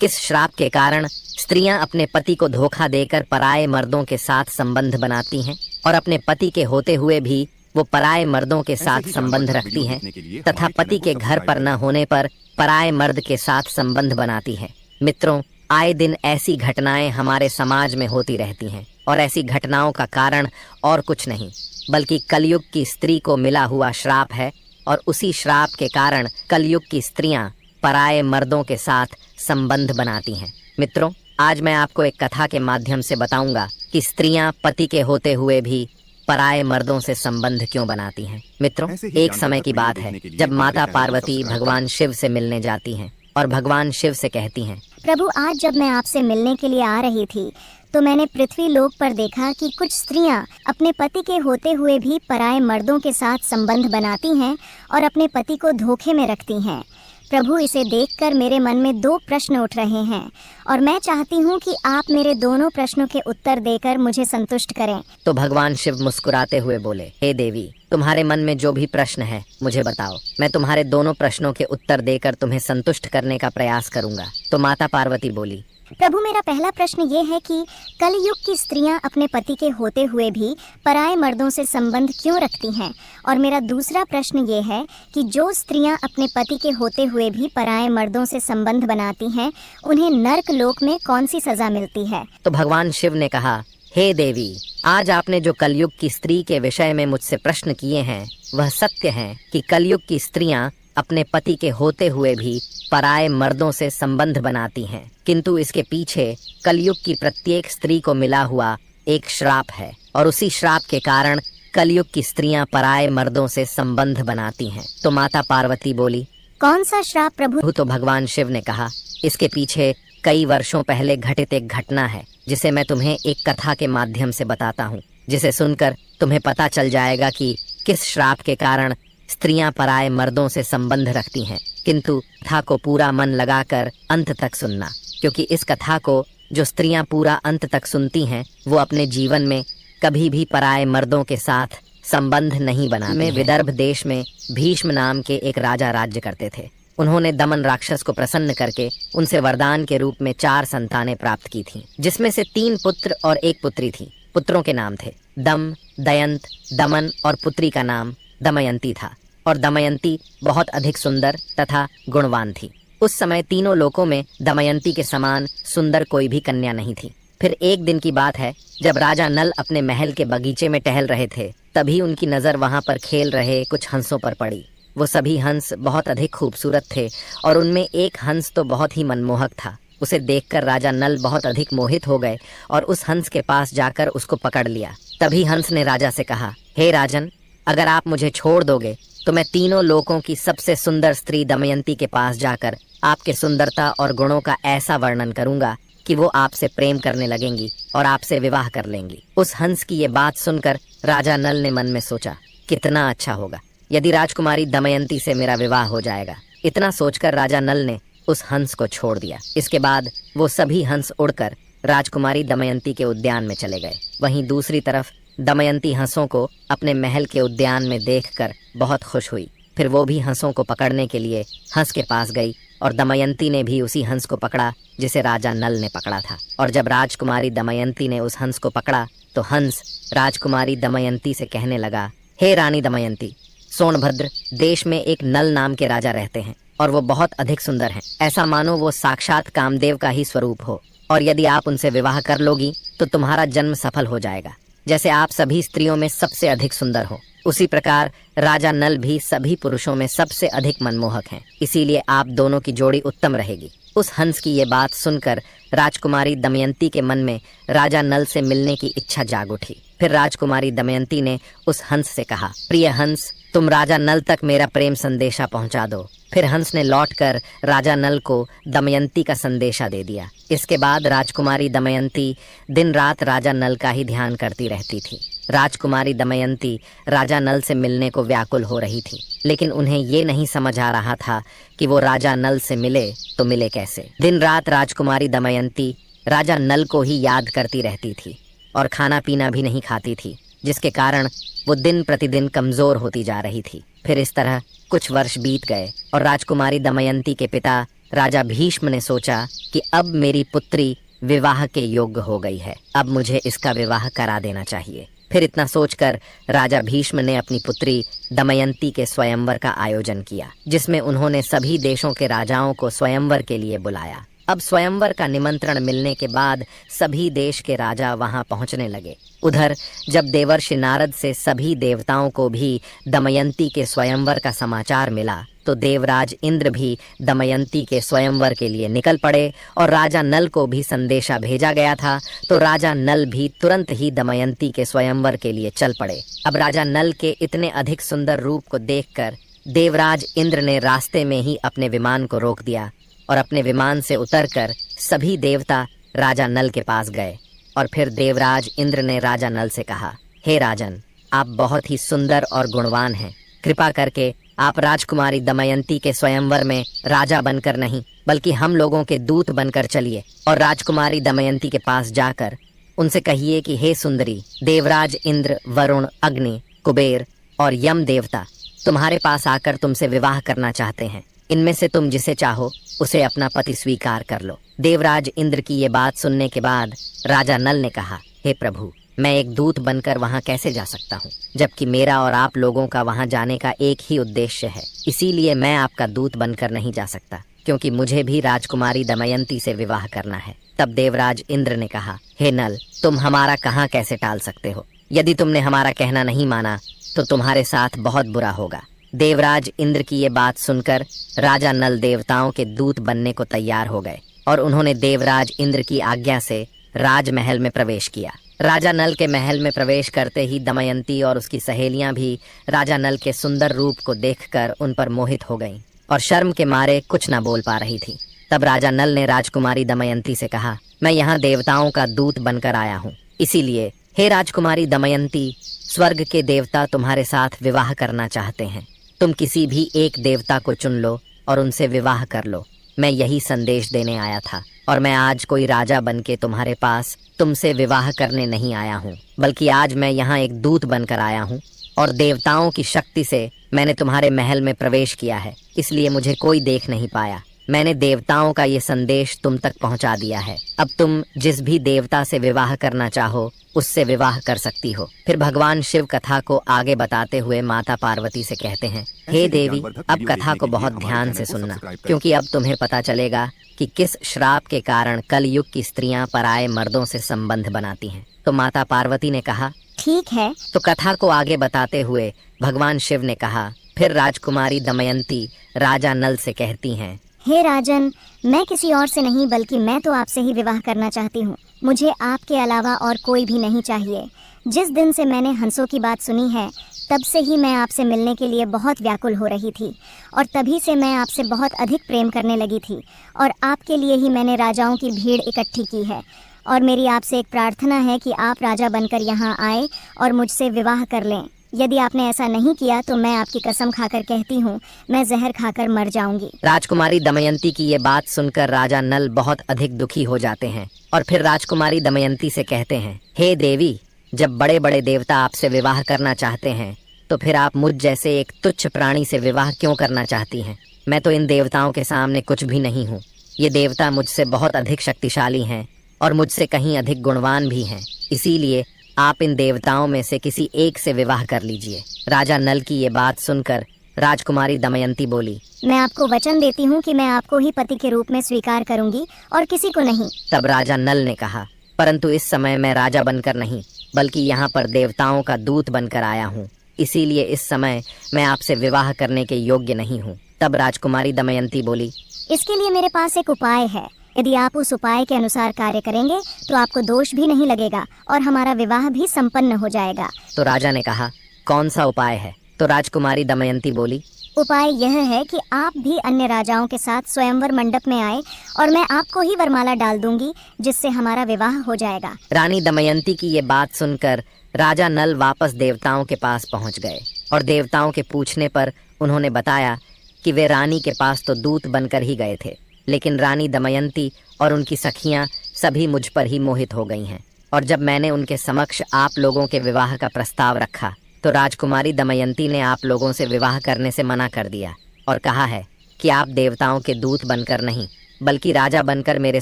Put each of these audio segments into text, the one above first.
किस श्राप के कारण स्त्रियां अपने पति को धोखा देकर पराये मर्दों के साथ संबंध बनाती हैं और अपने पति के होते हुए भी वो पराये मर्दों के साथ संबंध रखती हैं तथा पति के घर पर न होने पर पराये मर्द के साथ संबंध बनाती हैं। मित्रों, आए दिन ऐसी घटनाएं हमारे समाज में होती रहती हैं और ऐसी घटनाओं का कारण और कुछ नहीं बल्कि कलयुग की स्त्री को मिला हुआ श्राप है और उसी श्राप के कारण कलयुग की स्त्रियां पराये मर्दों के साथ संबंध बनाती हैं। मित्रों, आज मैं आपको एक कथा के माध्यम से बताऊंगा कि स्त्रियां पति के होते हुए भी पराये मर्दों से संबंध क्यों बनाती हैं। मित्रों, एक समय की बात है जब माता पार्वती भगवान शिव से मिलने जाती हैं और भगवान शिव से कहती हैं, प्रभु, आज जब मैं आपसे मिलने के लिए आ रही थी तो मैंने पृथ्वी लोक पर देखा कि कुछ स्त्रियां अपने पति के होते हुए भी पराये मर्दों के साथ संबंध बनाती हैं और अपने पति को धोखे में रखती हैं। प्रभु, इसे देखकर मेरे मन में 2 प्रश्न उठ रहे हैं और मैं चाहती हूँ कि आप मेरे दोनों प्रश्नों के उत्तर देकर मुझे संतुष्ट करें। तो भगवान शिव मुस्कुराते हुए बोले, हे देवी, तुम्हारे मन में जो भी प्रश्न है मुझे बताओ, मैं तुम्हारे दोनों प्रश्नों के उत्तर देकर तुम्हें संतुष्ट करने का प्रयास करूंगा। तो माता पार्वती बोली, प्रभु, मेरा पहला प्रश्न ये है कि कलयुग की स्त्रियां अपने पति के होते हुए भी पराये मर्दों से संबंध क्यों रखती हैं? और मेरा दूसरा प्रश्न ये है कि जो स्त्रियां अपने पति के होते हुए भी पराये मर्दों से संबंध बनाती हैं, उन्हें नर्क लोक में कौन सी सजा मिलती है? तो भगवान शिव ने कहा, हे देवी, आज आपने जो कलयुग की स्त्री के विषय में मुझसे प्रश्न किए हैं वह सत्य है कि कलयुग की स्त्रियां अपने पति के होते हुए भी पराये मर्दों से संबंध बनाती हैं, किंतु इसके पीछे कलयुग की प्रत्येक स्त्री को मिला हुआ एक श्राप है और उसी श्राप के कारण कलयुग की स्त्रियां पराये मर्दों से संबंध बनाती हैं। तो माता पार्वती बोली, कौन सा श्राप प्रभु? तो भगवान शिव ने कहा, इसके पीछे कई वर्षों पहले घटित एक घटना है जिसे मैं तुम्हें एक कथा के माध्यम से बताता हूँ, जिसे सुनकर तुम्हें पता चल जाएगा कि किस श्राप के कारण स्त्रियां पराये मर्दों से संबंध रखती हैं। किंतु कथा को पूरा मन लगाकर अंत तक सुनना, क्योंकि इस कथा को जो स्त्रियां पूरा अंत तक सुनती हैं वो अपने जीवन में कभी भी पराये मर्दों के साथ संबंध नहीं बनाती हैं। विदर्भ देश में भीष्म नाम के एक राजा राज्य करते थे। उन्होंने दमन राक्षस को प्रसन्न करके उनसे वरदान के रूप में 4 संतानें प्राप्त की थीं, जिसमें से 3 पुत्र और 1 पुत्री थी। पुत्रों के नाम थे दम, दयंत, दमन और पुत्री का नाम दमयंती था और दमयंती बहुत अधिक सुंदर तथा गुणवान थी। उस समय तीनों लोकों में दमयंती के समान सुंदर कोई भी कन्या नहीं थी। फिर एक दिन की बात है जब राजा नल अपने महल के बगीचे में टहल रहे थे, तभी उनकी नजर वहां पर खेल रहे कुछ हंसों पर पड़ी। वो सभी हंस बहुत अधिक खूबसूरत थे और उनमें एक हंस तो बहुत ही मनमोहक था। उसे देखकर राजा नल बहुत अधिक मोहित हो गए और उस हंस के पास जाकर उसको पकड़ लिया। तभी हंस ने राजा से कहा, हे राजन, अगर आप मुझे छोड़ दोगे तो मैं तीनों लोकों की सबसे सुंदर स्त्री दमयंती के पास जाकर आपके सुंदरता और गुणों का ऐसा वर्णन करूंगा कि वो आपसे प्रेम करने लगेंगी और आपसे विवाह कर लेंगी। उस हंस की ये बात सुनकर राजा नल ने मन में सोचा, कितना अच्छा होगा यदि राजकुमारी दमयंती से मेरा विवाह हो जाएगा। इतना सोचकर राजा नल ने उस हंस को छोड़ दिया। इसके बाद वो सभी हंस उड़कर राजकुमारी दमयंती के उद्यान में चले गए। वहीं दूसरी तरफ दमयंती हंसों को अपने महल के उद्यान में देखकर बहुत खुश हुई। फिर वो भी हंसों को पकड़ने के लिए हंस के पास गई और दमयंती ने भी उसी हंस को पकड़ा जिसे राजा नल ने पकड़ा था। और जब राजकुमारी दमयंती ने उस हंस को पकड़ा तो हंस राजकुमारी दमयंती से कहने लगा, हे रानी दमयंती, सोनभद्र देश में एक नल नाम के राजा रहते हैं और वो बहुत अधिक सुंदर हैं। ऐसा मानो वो साक्षात कामदेव का ही स्वरूप हो और यदि आप उनसे विवाह कर लोगी तो तुम्हारा जन्म सफल हो जाएगा। जैसे आप सभी स्त्रियों में सबसे अधिक सुंदर हो, उसी प्रकार राजा नल भी सभी पुरुषों में सबसे अधिक मनमोहक हैं। इसीलिए आप दोनों की जोड़ी उत्तम रहेगी। उस हंस की ये बात सुनकर राजकुमारी दमयंती के मन में राजा नल से मिलने की इच्छा जाग उठी। फिर राजकुमारी दमयंती ने उस हंस से कहा, प्रिय हंस, तुम राजा नल तक मेरा प्रेम संदेशा पहुंचा दो। फिर हंस ने लौटकर राजा नल को दमयंती का संदेशा दे दिया। इसके बाद राजकुमारी दमयंती दिन रात राजा नल का ही ध्यान करती रहती थी। राजकुमारी दमयंती राजा नल से मिलने को व्याकुल हो रही थी, लेकिन उन्हें ये नहीं समझ आ रहा था कि वो राजा नल से मिले तो मिले कैसे। दिन रात राजकुमारी दमयंती राजा नल को ही याद करती रहती थी और खाना पीना भी नहीं खाती थी, जिसके कारण वो दिन प्रतिदिन कमजोर होती जा रही थी। फिर इस तरह कुछ वर्ष बीत गए और राजकुमारी दमयंती के पिता राजा भीष्म ने सोचा कि अब मेरी पुत्री विवाह के योग्य हो गई है, अब मुझे इसका विवाह करा देना चाहिए। फिर इतना सोचकर राजा भीष्म ने अपनी पुत्री दमयंती के स्वयंवर का आयोजन किया, जिसमें उन्होंने सभी देशों के राजाओं को स्वयंवर के लिए बुलाया। अब स्वयंवर का निमंत्रण मिलने के बाद सभी देश के राजा वहां पहुंचने लगे। उधर जब देवर्षि नारद से सभी देवताओं को भी दमयंती के स्वयंवर का समाचार मिला, तो देवराज इंद्र भी दमयंती के स्वयंवर के लिए निकल पड़े और राजा नल को भी संदेशा भेजा गया था, तो राजा नल भी तुरंत ही दमयंती के स्वयंवर के लिए चल पड़े। अब राजा नल के इतने अधिक सुंदर रूप को देखकर देवराज इंद्र ने रास्ते में ही अपने विमान को रोक दिया और अपने विमान से उतरकर सभी देवता राजा नल के पास गए। और फिर देवराज इंद्र ने राजा नल से कहा, हे राजन, आप बहुत ही सुंदर और गुणवान हैं। कृपा करके आप राजकुमारी दमयंती के स्वयंवर में राजा बनकर नहीं, बल्कि हम लोगों के दूत बनकर चलिए और राजकुमारी दमयंती के पास जाकर उनसे कहिए कि हे सुंदरी, देवराज इंद्र, वरुण, अग्नि, कुबेर और यम देवता तुम्हारे पास आकर तुमसे विवाह करना चाहते हैं। इनमें से तुम जिसे चाहो उसे अपना पति स्वीकार कर लो। देवराज इंद्र की ये बात सुनने के बाद राजा नल ने कहा, हे प्रभु, मैं एक दूत बनकर वहां कैसे जा सकता हूं, जबकि मेरा और आप लोगों का वहां जाने का एक ही उद्देश्य है। इसीलिए मैं आपका दूत बनकर नहीं जा सकता, क्योंकि मुझे भी राजकुमारी दमयंती से विवाह करना है। तब देवराज इंद्र ने कहा, हे नल, तुम हमारा कहाँ कैसे टाल सकते हो? यदि तुमने हमारा कहना नहीं माना तो तुम्हारे साथ बहुत बुरा होगा। देवराज इंद्र की ये बात सुनकर राजा नल देवताओं के दूत बनने को तैयार हो गए और उन्होंने देवराज इंद्र की आज्ञा से राजमहल में प्रवेश किया। राजा नल के महल में प्रवेश करते ही दमयंती और उसकी सहेलियां भी राजा नल के सुंदर रूप को देखकर उन पर मोहित हो गईं और शर्म के मारे कुछ न बोल पा रही थी। तब राजा नल ने राजकुमारी दमयंती से कहा, मैं यहाँ देवताओं का दूत बनकर आया हूँ, इसीलिए हे राजकुमारी दमयंती, स्वर्ग के देवता तुम्हारे साथ विवाह करना चाहते हैं। तुम किसी भी एक देवता को चुन लो और उनसे विवाह कर लो। मैं यही संदेश देने आया था और मैं आज कोई राजा बनके तुम्हारे पास तुमसे विवाह करने नहीं आया हूँ, बल्कि आज मैं यहाँ एक दूत बनकर आया हूँ और देवताओं की शक्ति से मैंने तुम्हारे महल में प्रवेश किया है, इसलिए मुझे कोई देख नहीं पाया। मैंने देवताओं का ये संदेश तुम तक पहुंचा दिया है। अब तुम जिस भी देवता से विवाह करना चाहो उससे विवाह कर सकती हो। फिर भगवान शिव कथा को आगे बताते हुए माता पार्वती से कहते हैं, हे देवी, अब कथा को बहुत ध्यान से सुनना, क्योंकि अब तुम्हें पता चलेगा कि किस श्राप के कारण कलयुग की स्त्रियां पराये मर्दों से संबंध बनाती हैं। तो माता पार्वती ने कहा, ठीक है। तो कथा को आगे बताते हुए भगवान शिव ने कहा, फिर राजकुमारी दमयंती राजा नल से कहती हैं, हे राजन, मैं किसी और से नहीं बल्कि मैं तो आपसे ही विवाह करना चाहती हूँ। मुझे आपके अलावा और कोई भी नहीं चाहिए। जिस दिन से मैंने हंसों की बात सुनी है, तब से ही मैं आपसे मिलने के लिए बहुत व्याकुल हो रही थी और तभी से मैं आपसे बहुत अधिक प्रेम करने लगी थी और आपके लिए ही मैंने राजाओं की भीड़ इकट्ठी की है। और मेरी आपसे एक प्रार्थना है कि आप राजा बनकर यहाँ आए और मुझसे विवाह कर लें। यदि आपने ऐसा नहीं किया तो मैं आपकी कसम खाकर कहती हूँ, मैं जहर खाकर मर जाऊंगी। राजकुमारी दमयंती की ये बात सुनकर राजा नल बहुत अधिक दुखी हो जाते हैं और फिर राजकुमारी दमयंती से कहते हैं, हे देवी, जब बड़े बड़े देवता आपसे विवाह करना चाहते हैं तो फिर आप मुझ जैसे एक तुच्छ प्राणी से विवाह क्यों करना चाहती हैं? मैं तो इन देवताओं के सामने कुछ भी नहीं हूँ। ये देवता मुझसे बहुत अधिक शक्तिशाली हैं और मुझसे कहीं अधिक गुणवान भी हैं, इसीलिए आप इन देवताओं में से किसी एक से विवाह कर लीजिए। राजा नल की ये बात सुनकर राजकुमारी दमयंती बोली, मैं आपको वचन देती हूँ कि मैं आपको ही पति के रूप में स्वीकार करूंगी और किसी को नहीं। तब राजा नल ने कहा, परंतु इस समय मैं राजा बनकर नहीं बल्कि यहाँ पर देवताओं का दूत बनकर आया हूँ, इसीलिए इस समय मैं आपसे विवाह करने के योग्य नहीं हूँ। तब राजकुमारी दमयंती बोली, इसके लिए मेरे पास एक उपाय है। यदि आप उस उपाय के अनुसार कार्य करेंगे तो आपको दोष भी नहीं लगेगा और हमारा विवाह भी संपन्न हो जाएगा। तो राजा ने कहा, कौन सा उपाय है? तो राजकुमारी दमयंती बोली, उपाय यह है कि आप भी अन्य राजाओं के साथ स्वयंवर मंडप में आए और मैं आपको ही वरमाला डाल दूंगी, जिससे हमारा विवाह हो जाएगा। रानी दमयंती की ये बात सुनकर राजा नल वापस देवताओं के पास पहुंच गए और देवताओं के पूछने पर उन्होंने बताया कि वे रानी के पास तो दूत बनकर ही गए थे, लेकिन रानी दमयंती और उनकी सखियां सभी मुझ पर ही मोहित हो गई हैं। और जब मैंने उनके समक्ष आप लोगों के विवाह का प्रस्ताव रखा तो राजकुमारी दमयंती ने आप लोगों से विवाह करने से मना कर दिया और कहा है कि आप देवताओं के दूत बनकर नहीं बल्कि राजा बनकर मेरे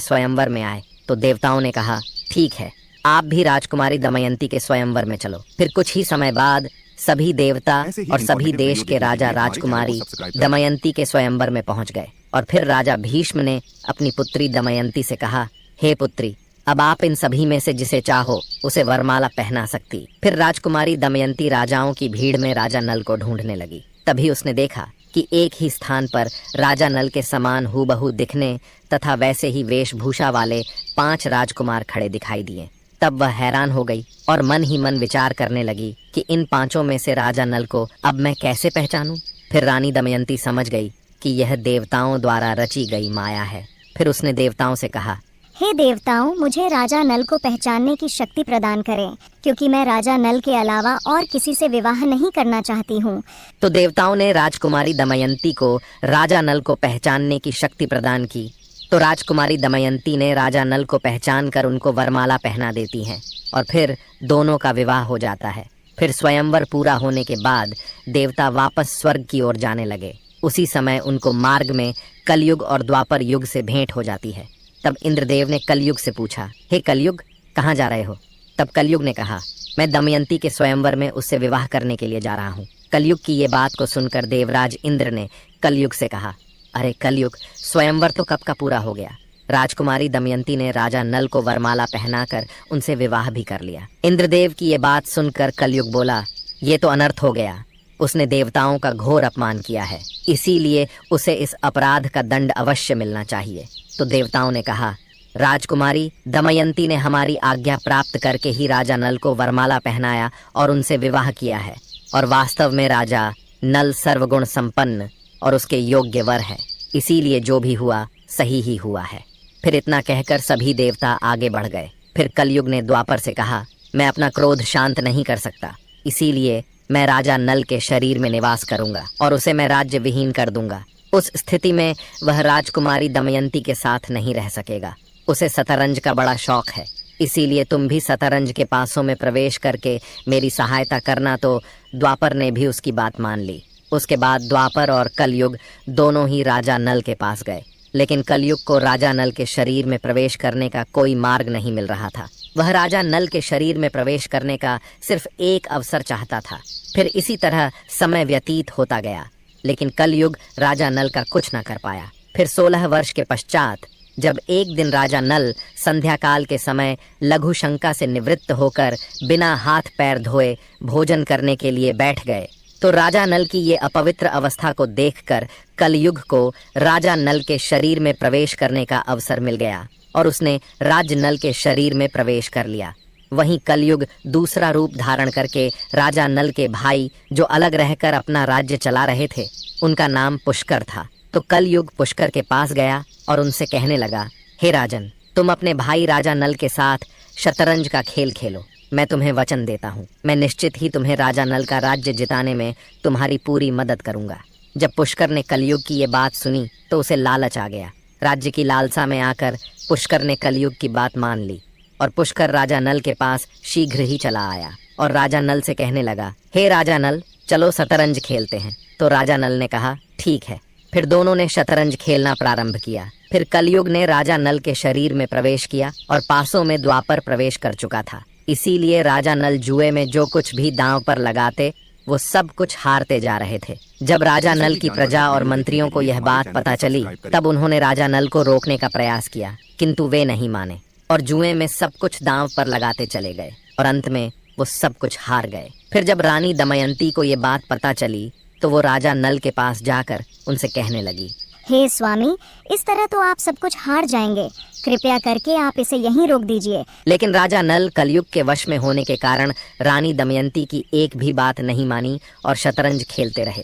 स्वयंवर में आए। तो देवताओं ने कहा, ठीक है, आप भी राजकुमारी दमयंती के स्वयंवर में चलो। फिर कुछ ही समय बाद सभी देवता और सभी देश के राजा राजकुमारी दमयंती के स्वयंवर में पहुंच गए। और फिर राजा भीष्म ने अपनी पुत्री दमयंती से कहा, हे पुत्री, अब आप इन सभी में से जिसे चाहो उसे वरमाला पहना सकती। फिर राजकुमारी दमयंती राजाओं की भीड़ में राजा नल को ढूंढने लगी। तभी उसने देखा कि एक ही स्थान पर राजा नल के समान हूबहू दिखने तथा वैसे ही वेशभूषा वाले 5 राजकुमार खड़े दिखाई दिए। तब वह हैरान हो गई और मन ही मन विचार करने लगी कि इन 5 में से राजा नल को अब मैं कैसे पहचानूं। फिर रानी दमयंती समझ गई कि यह देवताओं द्वारा रची गई माया है। फिर उसने देवताओं से कहा, हे देवताओं, मुझे राजा नल को पहचानने की शक्ति प्रदान करें, क्योंकि मैं राजा नल के अलावा और किसी से विवाह नहीं करना चाहती हूँ। तो देवताओं ने राजकुमारी दमयंती को राजा नल को पहचानने की शक्ति प्रदान की। तो राजकुमारी दमयंती ने राजा नल को पहचान कर उनको वरमाला पहना देती हैं और फिर दोनों का विवाह हो जाता है। फिर स्वयंवर पूरा होने के बाद देवता वापस स्वर्ग की ओर जाने लगे। उसी समय उनको मार्ग में कलयुग और द्वापर युग से भेंट हो जाती है। तब इंद्रदेव ने कलयुग से पूछा, हे कलयुग, कहाँ जा रहे हो? तब कलयुग ने कहा, मैं दमयंती के स्वयंवर में उससे विवाह करने के लिए जा रहा हूँ। कलयुग की ये बात को सुनकर देवराज इंद्र ने कलयुग से कहा, अरे कलयुग, स्वयंवर तो कब का पूरा हो गया। राजकुमारी दमयंती ने राजा नल को वरमाला पहनाकर उनसे विवाह भी कर लिया। इंद्रदेव की ये बात सुनकर कलयुग बोला, ये तो अनर्थ हो गया। उसने देवताओं का घोर अपमान किया है, इसीलिए उसे इस अपराध का दंड अवश्य मिलना चाहिए। तो देवताओं ने कहा, राजकुमारी दमयंती ने हमारी आज्ञा प्राप्त करके ही राजा नल को वरमाला पहनाया और उनसे विवाह किया है, और वास्तव में राजा नल सर्वगुण संपन्न और उसके योग्य वर है, इसीलिए जो भी हुआ सही ही हुआ है। फिर इतना कहकर सभी देवता आगे बढ़ गए। फिर कलयुग ने द्वापर से कहा, मैं अपना क्रोध शांत नहीं कर सकता, इसीलिए मैं राजा नल के शरीर में निवास करूंगा और उसे मैं राज्य विहीन कर दूंगा। उस स्थिति में वह राजकुमारी दमयंती के साथ नहीं रह सकेगा। उसे शतरंज का बड़ा शौक है, इसीलिए तुम भी शतरंज के पासों में प्रवेश करके मेरी सहायता करना। तो द्वापर ने भी उसकी बात मान ली। उसके बाद द्वापर और कलयुग दोनों ही राजा नल के पास गए, लेकिन कलयुग को राजा नल के शरीर में प्रवेश करने का कोई मार्ग नहीं मिल रहा था। वह राजा नल के शरीर में प्रवेश करने का सिर्फ एक अवसर चाहता था। फिर इसी तरह समय व्यतीत होता गया, लेकिन कलयुग राजा नल का कुछ न कर पाया। फिर 16 वर्ष के पश्चात जब एक दिन राजा नल संध्या काल के समय लघु शंका से निवृत्त होकर बिना हाथ पैर धोए भोजन करने के लिए बैठ गए, तो राजा नल की ये अपवित्र अवस्था को देखकर कलयुग को राजा नल के शरीर में प्रवेश करने का अवसर मिल गया और उसने राज नल के शरीर में प्रवेश कर लिया। वहीं कलयुग दूसरा रूप धारण करके राजा नल के भाई जो अलग रहकर अपना राज्य चला रहे थे, उनका नाम पुष्कर था। तो कलयुग पुष्कर के पास गया और उनसे कहने लगा, हे राजन, तुम अपने भाई राजा नल के साथ शतरंज का खेल खेलो। मैं तुम्हें वचन देता हूँ, मैं निश्चित ही तुम्हें राजा नल का राज्य जिताने में तुम्हारी पूरी मदद करूंगा। जब पुष्कर ने कलयुग की ये बात सुनी तो उसे लालच आ गया। राज्य की लालसा में आकर पुष्कर ने कलयुग की बात मान ली और पुष्कर राजा नल के पास शीघ्र ही चला आया और राजा नल से कहने लगा, हे राजा नल, चलो शतरंज खेलते हैं। तो राजा नल ने कहा, ठीक है। फिर दोनों ने शतरंज खेलना प्रारंभ किया। फिर कलयुग ने राजा नल के शरीर में प्रवेश किया और पासों में द्वापर प्रवेश कर चुका था, इसीलिए राजा नल जुए में जो कुछ भी दांव पर लगाते वो सब कुछ हारते जा रहे थे। जब राजा नल की प्रजा और मंत्रियों को यह बात पता चली तब उन्होंने राजा नल को रोकने का प्रयास किया, किंतु वे नहीं माने और जुए में सब कुछ दांव पर लगाते चले गए और अंत में वो सब कुछ हार गए। फिर जब रानी दमयंती को ये बात पता चली तो वो राजा नल के पास जाकर उनसे कहने लगी, हे स्वामी, इस तरह तो आप सब कुछ हार जाएंगे, कृपया करके आप इसे यहीं रोक दीजिए। लेकिन राजा नल कलयुग के वश में होने के कारण रानी दमयंती की एक भी बात नहीं मानी और शतरंज खेलते रहे।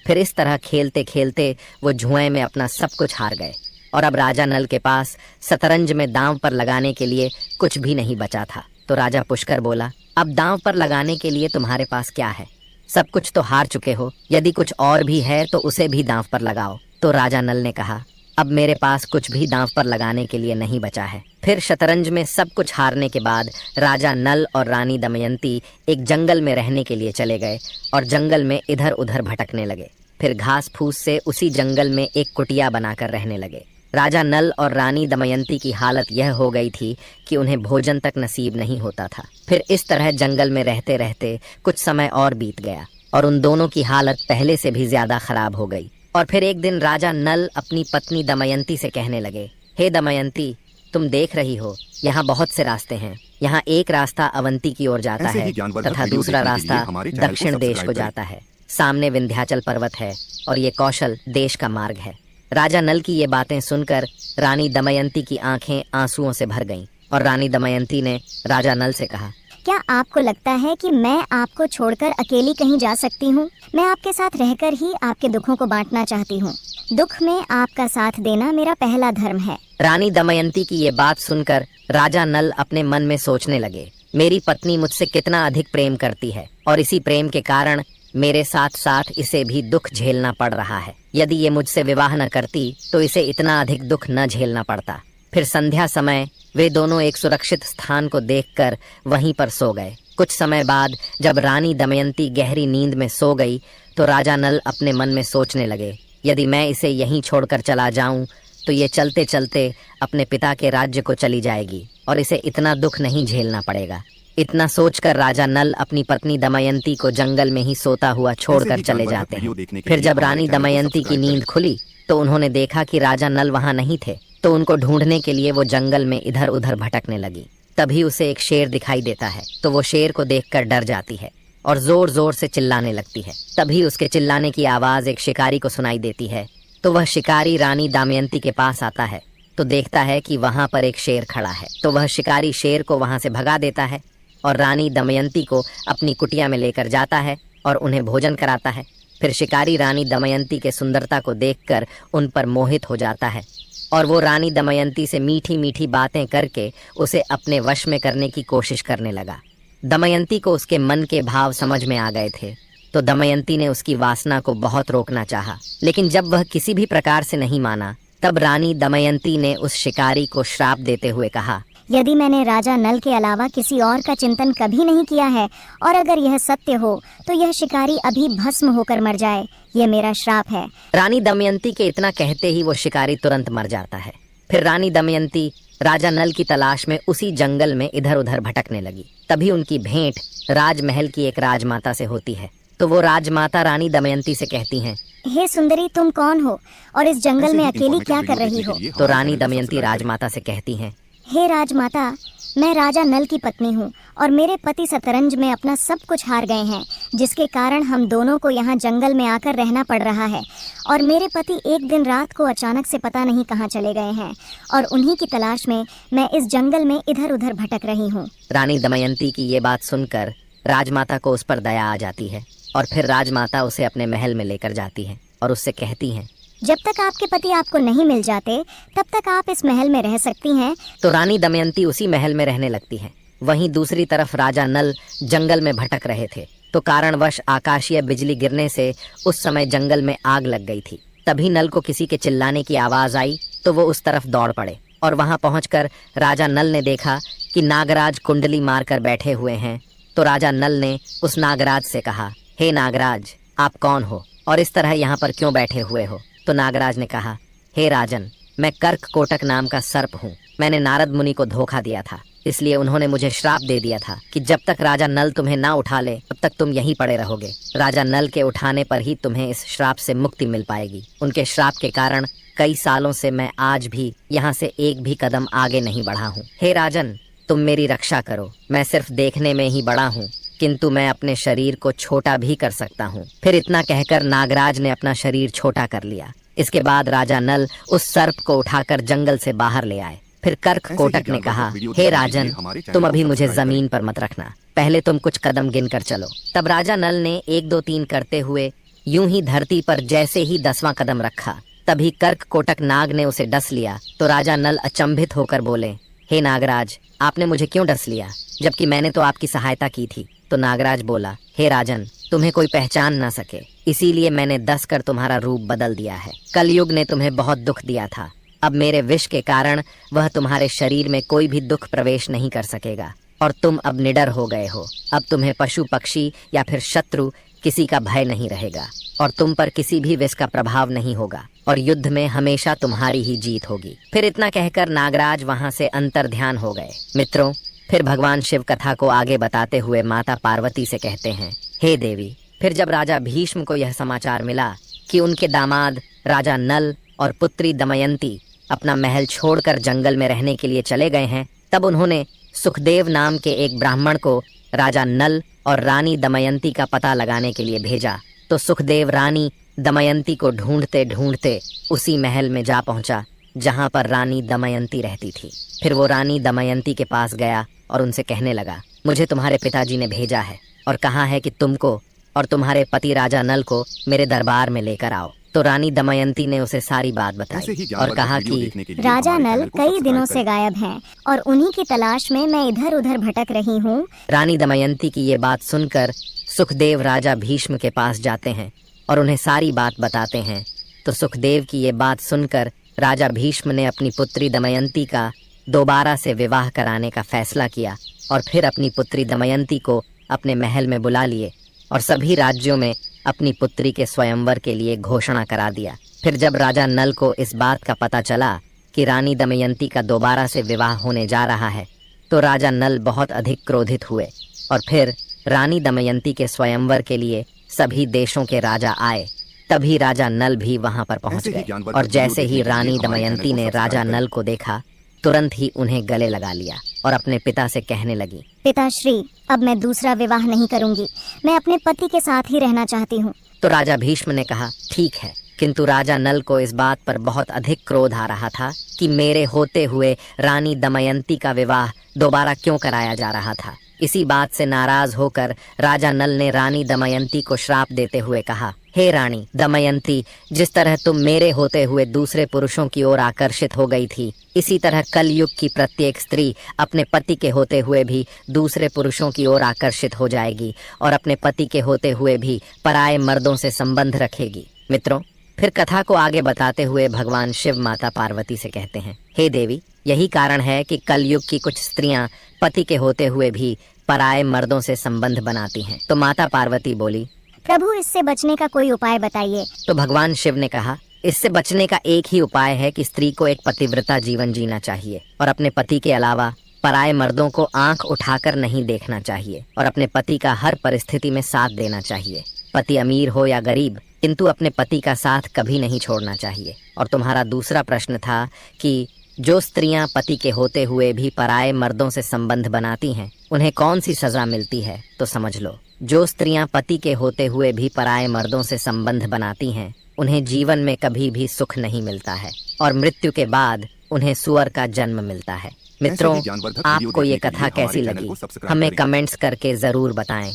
फिर इस तरह खेलते खेलते वो जुए में अपना सब कुछ हार गए और अब राजा नल के पास शतरंज में दांव पर लगाने के लिए कुछ भी नहीं बचा था। तो राजा पुष्कर बोला, अब दांव पर लगाने के लिए तुम्हारे पास क्या है? सब कुछ तो हार चुके हो, यदि कुछ और भी है तो उसे भी दांव पर लगाओ। तो राजा नल ने कहा, अब मेरे पास कुछ भी दांव पर लगाने के लिए नहीं बचा है। फिर शतरंज में सब कुछ हारने के बाद राजा नल और रानी दमयंती एक जंगल में रहने के लिए चले गए और जंगल में इधर उधर भटकने लगे। फिर घास फूस से उसी जंगल में एक कुटिया बनाकर रहने लगे। राजा नल और रानी दमयंती की हालत यह हो गई थी कि उन्हें भोजन तक नसीब नहीं होता था। फिर इस तरह जंगल में रहते रहते कुछ समय और बीत गया और उन दोनों की हालत पहले से भी ज्यादा खराब हो गई। और फिर एक दिन राजा नल अपनी पत्नी दमयंती से कहने लगे, हे दमयंती, तुम देख रही हो यहाँ बहुत से रास्ते हैं। यहाँ एक रास्ता अवंती की ओर जाता है तथा दूसरा रास्ता दक्षिण देश को जाता है। सामने विंध्याचल पर्वत है और ये कौशल देश का मार्ग है। राजा नल की ये बातें सुनकर रानी दमयंती की आंखें आंसुओं से भर गईं और रानी दमयंती ने राजा नल से कहा, क्या आपको लगता है कि मैं आपको छोड़कर अकेली कहीं जा सकती हूँ? मैं आपके साथ रहकर ही आपके दुखों को बांटना चाहती हूँ। दुख में आपका साथ देना मेरा पहला धर्म है। रानी दमयंती की ये बात सुनकर राजा नल अपने मन में सोचने लगे, मेरी पत्नी मुझसे कितना अधिक प्रेम करती है और इसी प्रेम के कारण मेरे साथ साथ इसे भी दुख झेलना पड़ रहा है। यदि ये मुझसे विवाह न करती तो इसे इतना अधिक दुख न झेलना पड़ता। फिर संध्या समय वे दोनों एक सुरक्षित स्थान को देखकर वहीं पर सो गए। कुछ समय बाद जब रानी दमयंती गहरी नींद में सो गई तो राजा नल अपने मन में सोचने लगे, यदि मैं इसे यहीं छोड़कर चला जाऊं तो ये चलते चलते अपने पिता के राज्य को चली जाएगी और इसे इतना दुख नहीं झेलना पड़ेगा। इतना सोचकर राजा नल अपनी पत्नी दमयंती को जंगल में ही सोता हुआ छोड़कर चले जाते हैं। फिर जब रानी दमयंती की नींद खुली तो उन्होंने देखा कि राजा नल वहां नहीं थे, तो उनको ढूंढने के लिए वो जंगल में इधर उधर भटकने लगी। तभी उसे एक शेर दिखाई देता है तो वो शेर को देखकर डर जाती है और जोर जोर से चिल्लाने लगती है। तभी उसके चिल्लाने की आवाज एक शिकारी को सुनाई देती है तो वह शिकारी रानी दमयंती के पास आता है तो देखता है कि वहां पर एक शेर खड़ा है। तो वह शिकारी शेर को वहां से भगा देता है और रानी दमयंती को अपनी कुटिया में लेकर जाता है और उन्हें भोजन कराता है। फिर शिकारी रानी दमयंती के सुंदरता को देखकर उन पर मोहित हो जाता है और वो रानी दमयंती से मीठी मीठी बातें करके उसे अपने वश में करने की कोशिश करने लगा। दमयंती को उसके मन के भाव समझ में आ गए थे तो दमयंती ने उसकी वासना को बहुत रोकना चाहा, लेकिन जब वह किसी भी प्रकार से नहीं माना तब रानी दमयंती ने उस शिकारी को श्राप देते हुए कहा, यदि मैंने राजा नल के अलावा किसी और का चिंतन कभी नहीं किया है और अगर यह सत्य हो तो यह शिकारी अभी भस्म होकर मर जाए, ये मेरा श्राप है। रानी दमयंती के इतना कहते ही वो शिकारी तुरंत मर जाता है। फिर रानी दमयंती राजा नल की तलाश में उसी जंगल में इधर उधर भटकने लगी। तभी उनकी भेंट राजमहल की एक राजमाता से होती है तो वो राजमाता रानी दमयंती से कहती हैं, हे सुंदरी, तुम कौन हो और इस जंगल में अकेली क्या कर रही हो? तो रानी दमयंती राजमाता से कहती हैं, हे राजमाता, मैं राजा नल की पत्नी हूँ और मेरे पति शतरंज में अपना सब कुछ हार गए हैं, जिसके कारण हम दोनों को यहाँ जंगल में आकर रहना पड़ रहा है। और मेरे पति एक दिन रात को अचानक से पता नहीं कहाँ चले गए हैं और उन्हीं की तलाश में मैं इस जंगल में इधर उधर भटक रही हूँ। रानी दमयंती की ये बात सुनकर राजमाता को उस पर दया आ जाती है और फिर राजमाता उसे अपने महल में लेकर जाती है और उससे कहती हैं, जब तक आपके पति आपको नहीं मिल जाते तब तक आप इस महल में रह सकती हैं। तो रानी दमयंती उसी महल में रहने लगती है। वहीं दूसरी तरफ राजा नल जंगल में भटक रहे थे तो कारणवश आकाशीय बिजली गिरने से उस समय जंगल में आग लग गई थी। तभी नल को किसी के चिल्लाने की आवाज आई तो वो उस तरफ दौड़ पड़े और वहां पहुंचकर राजा नल ने देखा कि नागराज कुंडली मारकर बैठे हुए हैं। तो राजा नल ने उस नागराज से कहा, हे नागराज, आप कौन हो और इस तरह यहाँ पर क्यों बैठे हुए हो? तो नागराज ने कहा, हे राजन, मैं कर्क कोटक नाम का सर्प हूँ। मैंने नारद मुनि को धोखा दिया था, इसलिए उन्होंने मुझे श्राप दे दिया था कि जब तक राजा नल तुम्हें ना उठा ले तब तक तुम यहीं पड़े रहोगे। राजा नल के उठाने पर ही तुम्हें इस श्राप से मुक्ति मिल पाएगी। उनके श्राप के कारण कई सालों से मैं आज भी यहाँ से एक भी कदम आगे नहीं बढ़ा हूँ। हे राजन, तुम मेरी रक्षा करो। मैं सिर्फ देखने में ही बड़ा हूँ किंतु मैं अपने शरीर को छोटा भी कर सकता हूँ। फिर इतना कहकर नागराज ने अपना शरीर छोटा कर लिया। इसके बाद राजा नल उस सर्प को उठाकर जंगल से बाहर ले आए। फिर कर्क कोटक ने कहा, हे राजन, तुम अभी मुझे जमीन पर मत रखना, पहले तुम कुछ कदम गिनकर चलो। तब राजा नल ने 1 2 3 करते हुए यूं ही धरती पर जैसे ही 10वां कदम रखा तभी कर्क कोटक नाग ने उसे डस लिया। तो राजा नल अचंभित होकर बोले, हे नागराज, आपने मुझे क्यों डस लिया जबकि मैंने तो आपकी सहायता की थी? तो नागराज बोला, हे राजन, तुम्हें कोई पहचान ना सके इसीलिए मैंने डस कर तुम्हारा रूप बदल दिया है। कलयुग ने तुम्हें बहुत दुख दिया था, अब मेरे विष के कारण वह तुम्हारे शरीर में कोई भी दुख प्रवेश नहीं कर सकेगा और तुम अब निडर हो गए हो। अब तुम्हें पशु पक्षी या फिर शत्रु किसी का भय नहीं रहेगा और तुम पर किसी भी विष का प्रभाव नहीं होगा और युद्ध में हमेशा तुम्हारी ही जीत होगी। फिर इतना कहकर नागराज वहां से अंतर्ध्यान हो गए। मित्रों, फिर भगवान शिव कथा को आगे बताते हुए माता पार्वती से कहते हैं, हे देवी, फिर जब राजा भीष्म को यह समाचार मिला कि उनके दामाद राजा नल और पुत्री दमयंती अपना महल छोड़कर जंगल में रहने के लिए चले गए हैं, तब उन्होंने सुखदेव नाम के एक ब्राह्मण को राजा नल और रानी दमयंती का पता लगाने के लिए भेजा। तो सुखदेव रानी दमयंती को ढूंढते ढूंढते उसी महल में जा पहुंचा जहां पर रानी दमयंती रहती थी। फिर वो रानी दमयंती के पास गया और उनसे कहने लगा, मुझे तुम्हारे पिताजी ने भेजा है और कहा है कि तुमको और तुम्हारे पति राजा नल को मेरे दरबार में लेकर आओ। तो रानी दमयंती ने उसे सारी बात बताई और कहा कि राजा नल कई दिनों से गायब हैं और उन्हीं की तलाश में मैं इधर उधर भटक रही हूँ। रानी दमयंती की ये बात सुनकर सुखदेव राजा भीष्म के पास जाते हैं और उन्हें सारी बात बताते हैं। तो सुखदेव की ये बात सुनकर राजा भीष्म ने अपनी पुत्री दमयंती का दोबारा से विवाह कराने का फैसला किया और फिर अपनी पुत्री दमयंती को अपने महल में बुला लिए और सभी राज्यों में अपनी पुत्री के स्वयंवर के लिए घोषणा करा दिया। फिर जब राजा नल को इस बात का पता चला कि रानी दमयंती का दोबारा से विवाह होने जा रहा है, तो राजा नल बहुत अधिक क्रोधित हुए और फिर रानी दमयंती के स्वयंवर के लिए सभी देशों के राजा आए। तभी राजा नल भी वहां पर पहुंच गए और जैसे ही रानी दमयंती ने राजा नल को देखा, तुरंत ही उन्हें गले लगा लिया और अपने पिता से कहने लगी, पिताश्री, अब मैं दूसरा विवाह नहीं करूंगी, मैं अपने पति के साथ ही रहना चाहती हूँ। तो राजा भीष्म ने कहा, ठीक है, किंतु राजा नल को इस बात पर बहुत अधिक क्रोध आ रहा था कि मेरे होते हुए रानी दमयंती का विवाह दोबारा क्यों कराया जा रहा था। इसी बात से नाराज होकर राजा नल ने रानी दमयंती को श्राप देते हुए कहा, हे रानी दमयंती, जिस तरह तुम मेरे होते हुए दूसरे पुरुषों की ओर आकर्षित हो गई थी, इसी तरह कलयुग की प्रत्येक स्त्री अपने पति के होते हुए भी दूसरे पुरुषों की ओर आकर्षित हो जाएगी और अपने पति के होते हुए भी पराये मर्दों से संबंध रखेगी। मित्रों, फिर कथा को आगे बताते हुए भगवान शिव माता पार्वती से कहते हैं, हे देवी, यही कारण है कि कलयुग की कुछ स्त्रियां पति के होते हुए भी पराये मर्दों से संबंध बनाती हैं। तो माता पार्वती बोली, प्रभु, इससे बचने का कोई उपाय बताइए। तो भगवान शिव ने कहा, इससे बचने का एक ही उपाय है कि स्त्री को एक पतिव्रता जीवन जीना चाहिए और अपने पति के अलावा पराये मर्दों को आंख उठाकर नहीं देखना चाहिए और अपने पति का हर परिस्थिति में साथ देना चाहिए। पति अमीर हो या गरीब, किंतु अपने पति का साथ कभी नहीं छोड़ना चाहिए। और तुम्हारा दूसरा प्रश्न था कि जो स्त्रियां पति के होते हुए भी पराये मर्दों से संबंध बनाती हैं, उन्हें कौन सी सजा मिलती है। तो समझ लो, जो स्त्रियां पति के होते हुए भी पराये मर्दों से संबंध बनाती हैं, उन्हें जीवन में कभी भी सुख नहीं मिलता है और मृत्यु के बाद उन्हें सुअर का जन्म मिलता है। मित्रों, आपको ये कथा कैसी लगी, हमें कमेंट्स करके जरूर बताएं।